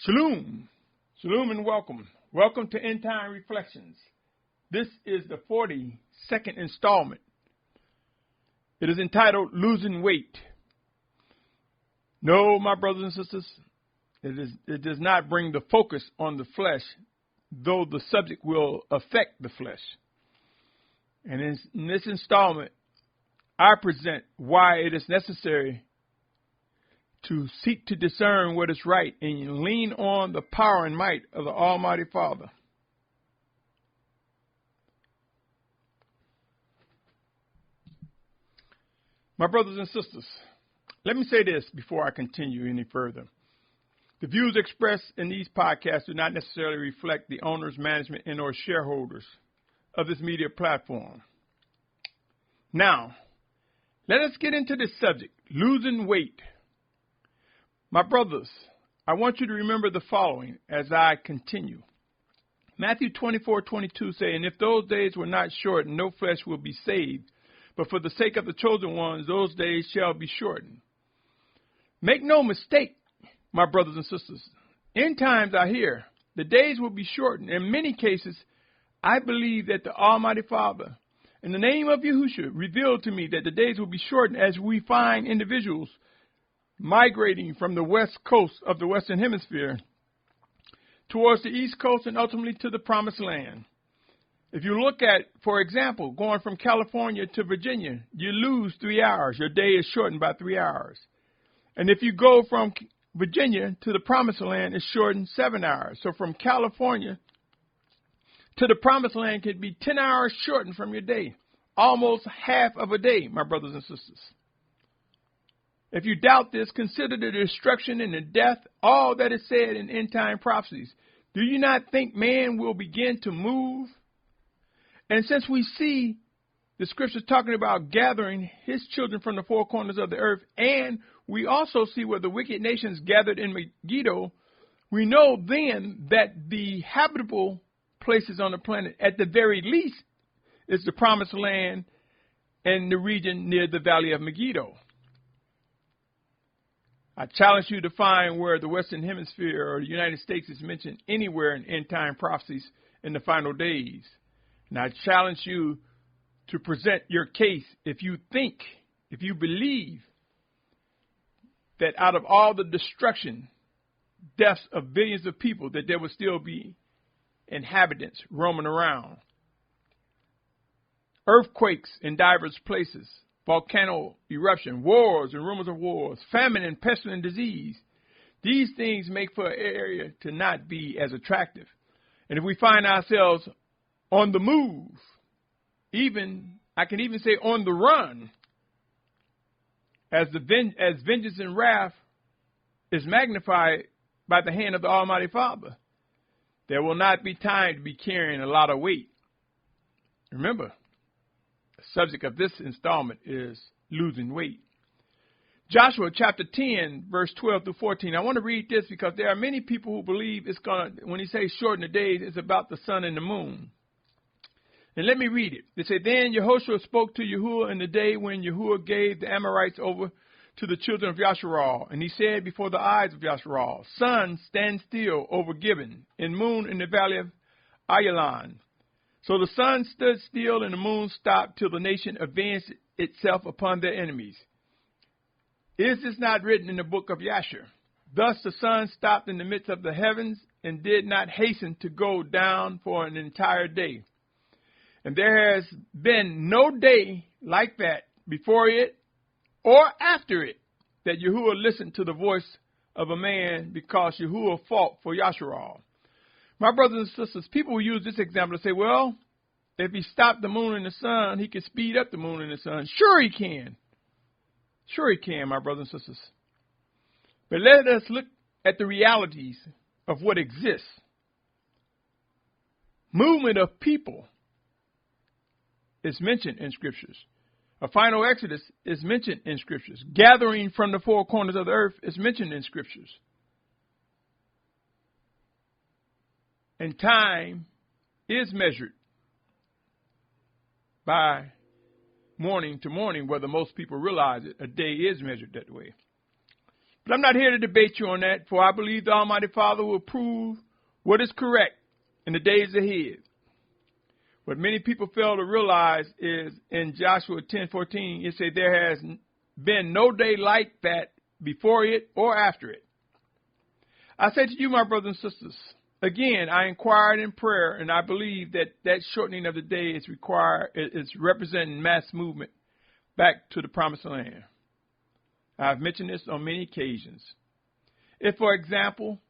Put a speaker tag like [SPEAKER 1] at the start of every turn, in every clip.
[SPEAKER 1] Shalum. Shalum and welcome. Welcome to Endtime Reflections. This is the 42nd installment. It is entitled Losing Weight. No, my brothers and sisters, it does not bring the focus on the flesh, though the subject will affect the flesh. And in this installment, I present why it is necessary to seek to discern what is right and lean on the power and might of the Almighty Father. My brothers and sisters, let me say this before I continue any further. The views expressed in these podcasts do not necessarily reflect the owners, management, and or shareholders of this media platform. Now, let us get into this subject, losing weight. My brothers, I want you to remember the following as I continue. Matthew 24:22 saying, if those days were not shortened, no flesh will be saved. But for the sake of the chosen ones, those days shall be shortened. Make no mistake, my brothers and sisters. End times are here. The days will be shortened. In many cases, I believe that the Almighty Father, in the name of Yahusha, revealed to me that the days will be shortened as we find individuals migrating from the west coast of the Western Hemisphere towards the East Coast and ultimately to the Promised Land. If you look at, for example, going from California to Virginia, you lose 3 hours. Your day is shortened by 3 hours. And if you go from Virginia to the Promised Land, it's shortened 7 hours. So from California to the Promised Land could be 10 hours shortened from your day. Almost half of a day, my brothers and sisters. If you doubt this, consider the destruction and the death, all that is said in end-time prophecies. Do you not think man will begin to move? And since we see the scriptures talking about gathering his children from the four corners of the earth, and we also see where the wicked nations gathered in Megiddo, we know then that the habitable places on the planet, at the very least, is the Promised Land and the region near the Valley of Megiddo. I challenge you to find where the Western Hemisphere or the United States is mentioned anywhere in end-time prophecies in the final days. And I challenge you to present your case if you believe that out of all the destruction, deaths of billions of people, that there will still be inhabitants roaming around. Earthquakes in diverse places. Volcano eruption, wars and rumors of wars, famine and pestilent disease. These things make for an area to not be as attractive. And if we find ourselves on the move, I can even say on the run, as vengeance and wrath is magnified by the hand of the Almighty Father, there will not be time to be carrying a lot of weight. Remember, the subject of this installment is losing weight. Joshua chapter 10, verse 12 through 14. I want to read this because there are many people who believe it's going to, when he says shorten the days, it's about the sun and the moon. And let me read it. They say, then Yahushua spoke to Yahuah in the day when Yahuah gave the Amorites over to the children of Yashar'al. And he said before the eyes of Yashar'al, sun, stand still over Gibeon, and moon in the valley of Ayalon. So the sun stood still and the moon stopped till the nation avenged itself upon their enemies. Is this not written in the book of Yashar'al? Thus the sun stopped in the midst of the heavens and did not hasten to go down for an entire day. And there has been no day like that before it or after it that Yahuah listened to the voice of a man, because Yahuah fought for Yashar'al. My brothers and sisters, people will use this example to say, well, if he stopped the moon and the sun, he could speed up the moon and the sun. Sure he can. Sure he can, my brothers and sisters. But let us look at the realities of what exists. Movement of people is mentioned in scriptures. A final exodus is mentioned in scriptures. Gathering from the four corners of the earth is mentioned in scriptures. And time is measured by morning to morning, whether most people realize it. A day is measured that way. But I'm not here to debate you on that, for I believe the Almighty Father will prove what is correct in the days ahead. What many people fail to realize is in Joshua 10:14, it says there has been no day like that before it or after it. I say to you, my brothers and sisters, again, I inquired in prayer, and I believe that shortening of the day is representing mass movement back to the promised land. I've mentioned this on many occasions. If, for example,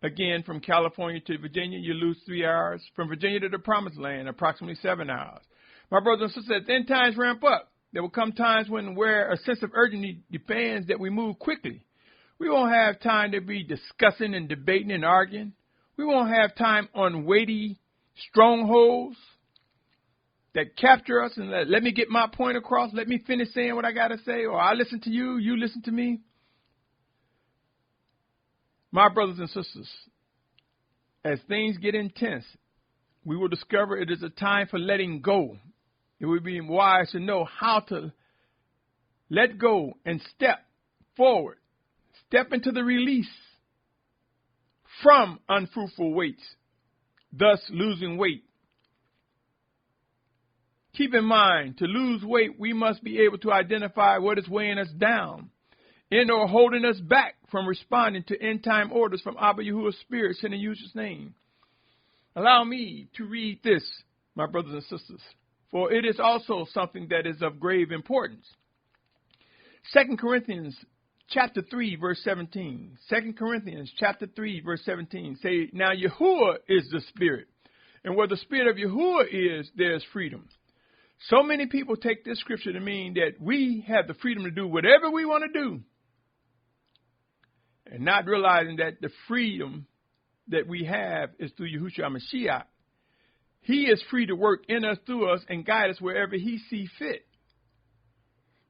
[SPEAKER 1] again, from California to Virginia, you lose 3 hours. From Virginia to the promised land, approximately 7 hours. My brothers and sisters, as end times ramp up, there will come times where a sense of urgency demands that we move quickly. We won't have time to be discussing and debating and arguing. We won't have time on weighty strongholds that capture us and let me get my point across. Let me finish saying what I got to say, or I listen to you, you listen to me. My brothers and sisters, as things get intense, we will discover it is a time for letting go. It would be wise to know how to let go and step forward. Step into the release from unfruitful weights, thus losing weight. Keep in mind, to lose weight, we must be able to identify what is weighing us down and or holding us back from responding to end-time orders from Abba Yahuah's Spirit sent in Yahusha's name. Allow me to read this, my brothers and sisters, for it is also something that is of grave importance. 2 Corinthians chapter 3, verse 17. 2 Corinthians chapter 3, verse 17. Say, now Yahuah is the Spirit, and where the Spirit of Yahuah is, there's freedom. So many people take this scripture to mean that we have the freedom to do whatever we want to do, and not realizing that the freedom that we have is through Yahusha HaMashiach. He is free to work in us, through us, and guide us wherever he sees fit.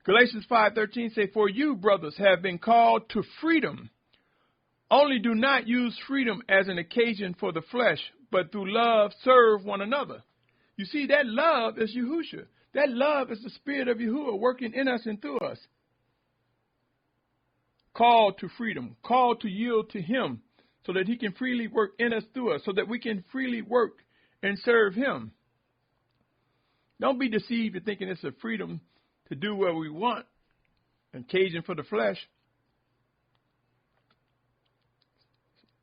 [SPEAKER 1] Galatians 5:13 say, for you, brothers, have been called to freedom. Only do not use freedom as an occasion for the flesh, but through love serve one another. You see, that love is Yahusha. That love is the Spirit of Yahuah working in us and through us. Called to freedom, called to yield to him so that he can freely work in us, through us, so that we can freely work and serve him. Don't be deceived in thinking it's a freedom to do what we want, occasion for the flesh.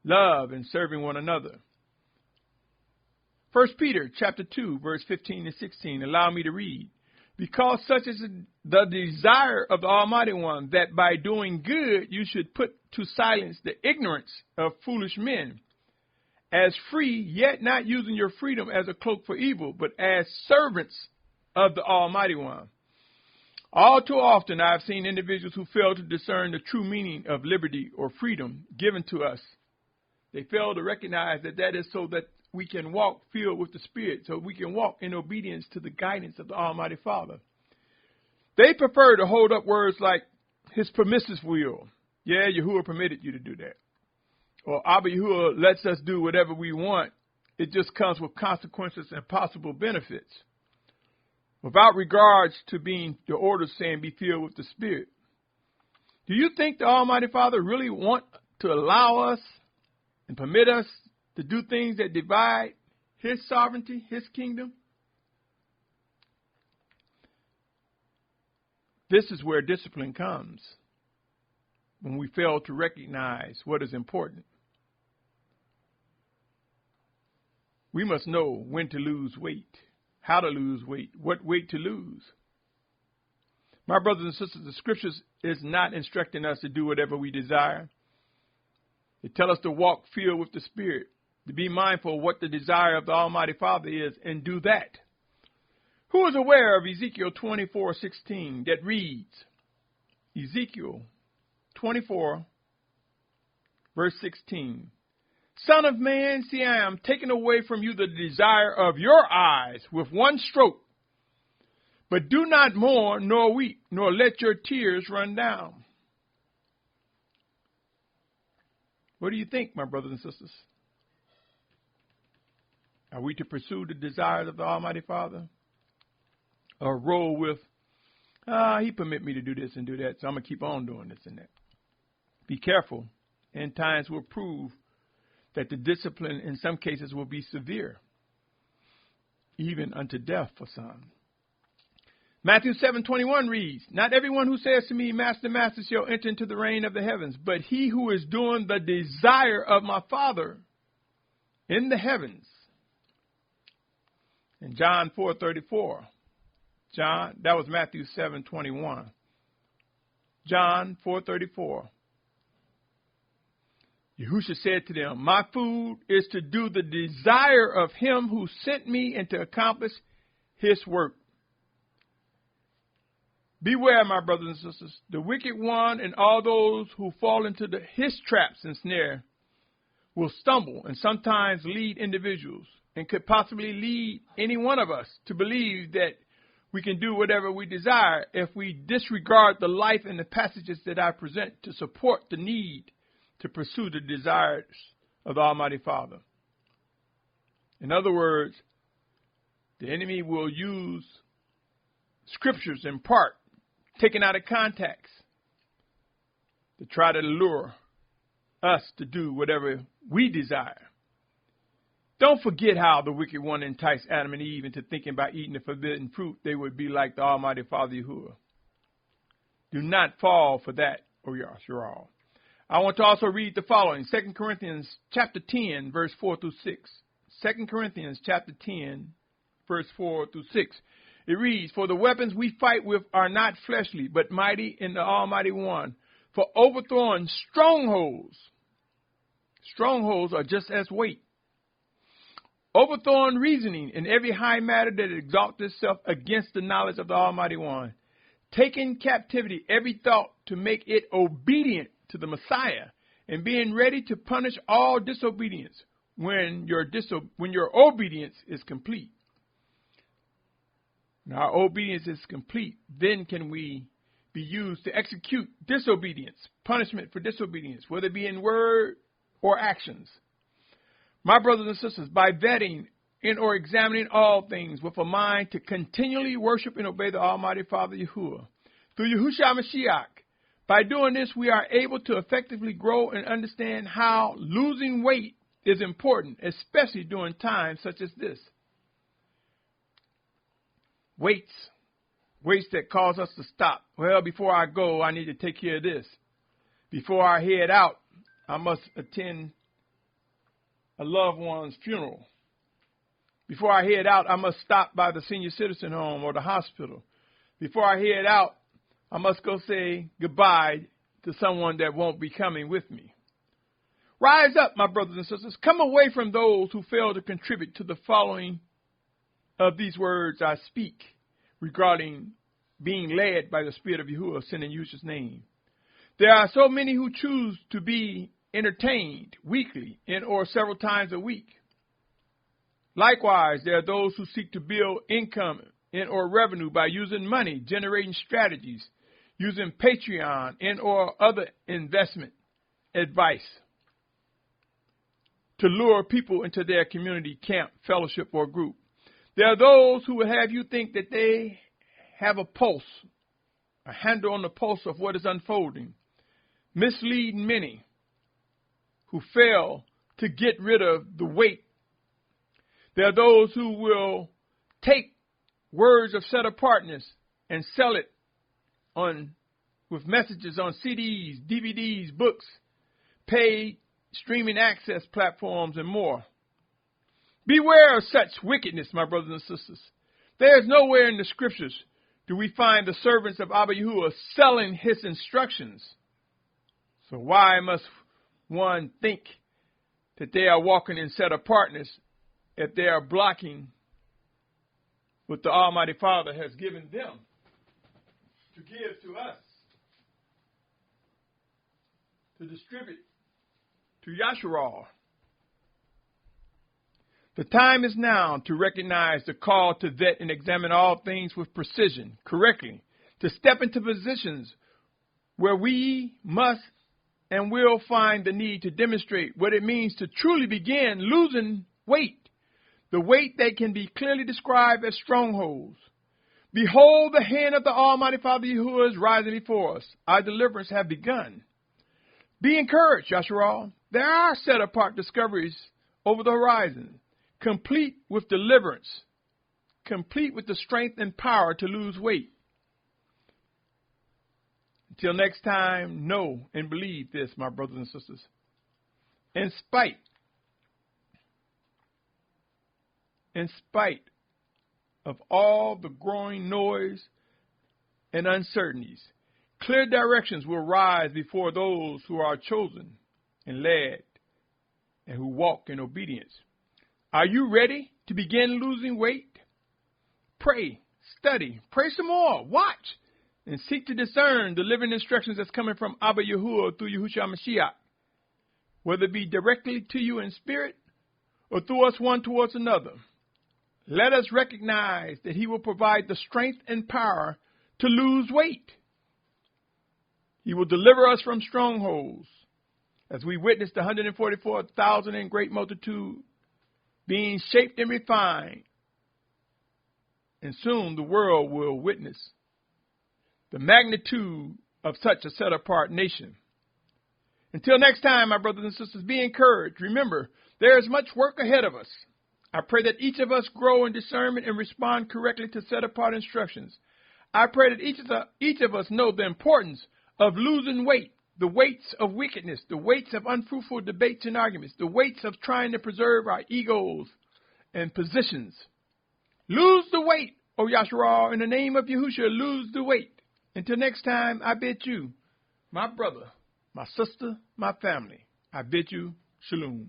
[SPEAKER 1] Love and serving one another. 1 Peter chapter 2, verse 15 and 16. Allow me to read. Because such is the desire of the Almighty One, that by doing good you should put to silence the ignorance of foolish men, as free, yet not using your freedom as a cloak for evil, but as servants of the Almighty One. All too often I have seen individuals who fail to discern the true meaning of liberty or freedom given to us. They fail to recognize that is so that we can walk filled with the Spirit, so we can walk in obedience to the guidance of the Almighty Father. They prefer to hold up words like his permissive will. Yeah, Yahuah permitted you to do that. Or Abba Yahuah lets us do whatever we want. It just comes with consequences and possible benefits, without regards to being the orders saying be filled with the Spirit. Do you think the Almighty Father really want to allow us and permit us to do things that divide his sovereignty, his kingdom? This is where discipline comes, when we fail to recognize what is important. We must know when to lose weight, how to lose weight, what weight to lose. My brothers and sisters, the scriptures is not instructing us to do whatever we desire. They tell us to walk filled with the Spirit, to be mindful of what the desire of the Almighty Father is, and do that. Who is aware of Ezekiel 24:16 that reads, Ezekiel 24, verse 16, Son of man, see, I am taking away from you the desire of your eyes with one stroke. But do not mourn, nor weep, nor let your tears run down. What do you think, my brothers and sisters? Are we to pursue the desires of the Almighty Father? Or roll with, he permit me to do this and do that, so I'm going to keep on doing this and that? Be careful. End times will prove that the discipline in some cases will be severe, even unto death for some. Matthew 7:21 reads, "Not everyone who says to me, Master, Master, shall enter into the reign of the heavens, but he who is doing the desire of my Father in the heavens." And John 4:34. That was Matthew 7:21. John 4:34. Yahusha said to them, "My food is to do the desire of him who sent me and to accomplish his work." Beware, my brothers and sisters. The wicked one and all those who fall into his traps and snare will stumble and sometimes lead individuals and could possibly lead any one of us to believe that we can do whatever we desire if we disregard the life and the passages that I present to support the need to pursue the desires of the Almighty Father. In other words, the enemy will use scriptures in part, taken out of context, to try to lure us to do whatever we desire. Don't forget how the wicked one enticed Adam and Eve into thinking by eating the forbidden fruit they would be like the Almighty Father Yahuah. Do not fall for that, O Yashar'al. I want to also read the following, 2 Corinthians chapter 10, verse 4 through 6. 2 Corinthians chapter 10, verse 4 through 6. It reads, "For the weapons we fight with are not fleshly, but mighty in the Almighty One, for overthrowing strongholds." Strongholds are just as weight. "Overthrowing reasoning and every high matter that exalts itself against the knowledge of the Almighty One, taking captivity every thought to make it obedient to the Messiah, and being ready to punish all disobedience when your obedience is complete." Now, our obedience is complete. Then can we be used to execute disobedience, punishment for disobedience, whether it be in word or actions. My brothers and sisters, by vetting and or examining all things with a mind to continually worship and obey the Almighty Father Yahuah, through Yahusha Mashiach, by doing this, we are able to effectively grow and understand how losing weight is important, especially during times such as this. Weights that cause us to stop. Well, before I go, I need to take care of this. Before I head out, I must attend a loved one's funeral. Before I head out, I must stop by the senior citizen home or the hospital. Before I head out, I must go say goodbye to someone that won't be coming with me. Rise up, my brothers and sisters. Come away from those who fail to contribute to the following of these words I speak regarding being led by the Spirit of Yahuah, sent in Yahusha's name. There are so many who choose to be entertained weekly and or several times a week. Likewise, there are those who seek to build income and or revenue by using money, generating strategies, using Patreon and or other investment advice to lure people into their community, camp, fellowship, or group. There are those who will have you think that they have a pulse, a handle on the pulse of what is unfolding, misleading many who fail to get rid of the weight. There are those who will take words of set apartness and sell it with messages on CDs, DVDs, books, paid streaming access platforms, and more. Beware of such wickedness, my brothers and sisters. There is nowhere in the scriptures do we find the servants of Abba Yahuah selling his instructions. So why must one think that they are walking in set apartness if they are blocking what the Almighty Father has given them to give to us, to distribute to Yashar'al? The time is now to recognize the call to vet and examine all things with precision, correctly, to step into positions where we must and will find the need to demonstrate what it means to truly begin losing weight, the weight that can be clearly described as strongholds. Behold, the hand of the Almighty Father Yahuah is rising before us. Our deliverance has begun. Be encouraged, Yashar'al. There are set-apart discoveries over the horizon, complete with deliverance, complete with the strength and power to lose weight. Until next time, know and believe this, my brothers and sisters. In spite of all the growing noise and uncertainties, clear directions will rise before those who are chosen and led and who walk in obedience. Are you ready to begin losing weight? Pray, study, pray some more, watch, and seek to discern the living instructions that's coming from Abba Yahuah through Yahusha Mashiach, whether it be directly to you in spirit or through us one towards another. Let us recognize that he will provide the strength and power to lose weight. He will deliver us from strongholds, as we witnessed the 144,000 in great multitude being shaped and refined. And soon the world will witness the magnitude of such a set-apart nation. Until next time, my brothers and sisters, be encouraged. Remember, there is much work ahead of us. I pray that each of us grow in discernment and respond correctly to set-apart instructions. I pray that each of us know the importance of losing weight, the weights of wickedness, the weights of unfruitful debates and arguments, the weights of trying to preserve our egos and positions. Lose the weight, O Yashar'al, in the name of Yahusha, lose the weight. Until next time, I bid you, my brother, my sister, my family, I bid you Shalum.